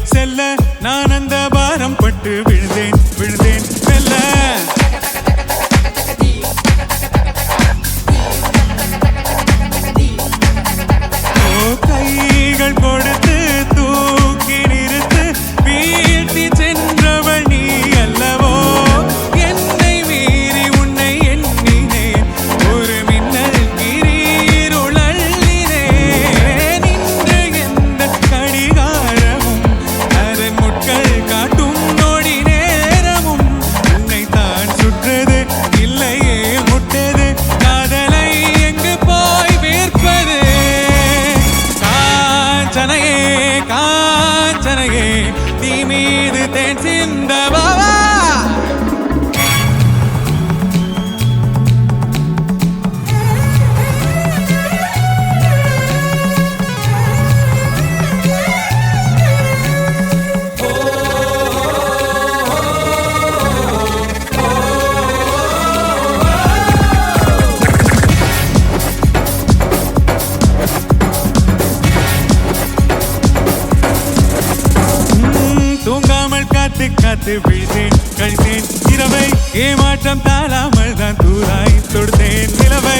செல்ல நான் அந்த பாரம் பட்டு விழுந்தேன் விழுந்தேன் செல்ல கைகள் கொடுத்து தூக்கி நிறுத்து வீழ்த்தி சென்றவள் நீ அல்லவோ என்னை மீறி உன்னை எண்ணினேன் ஒரு மின்னல் கிரீருளினேன் இன்று எந்த கடிகாரமும் அதன் முட்கள் காட்டும் நொடி நேரமும் உன்னை தான் சுற்றது இல்லையே முட்டது காதலை எங்கு போய் விற்பது காஞ்சனையே காஞ்சனையே நீ மீது தேன் சிந்தவா தூங்காமல் காத்து காத்து விழுந்தேன் கழித்தேன் இரவை ஏமாற்றம் தாழாமல் தான் தூராய் தொடுத்தேன் நிலவை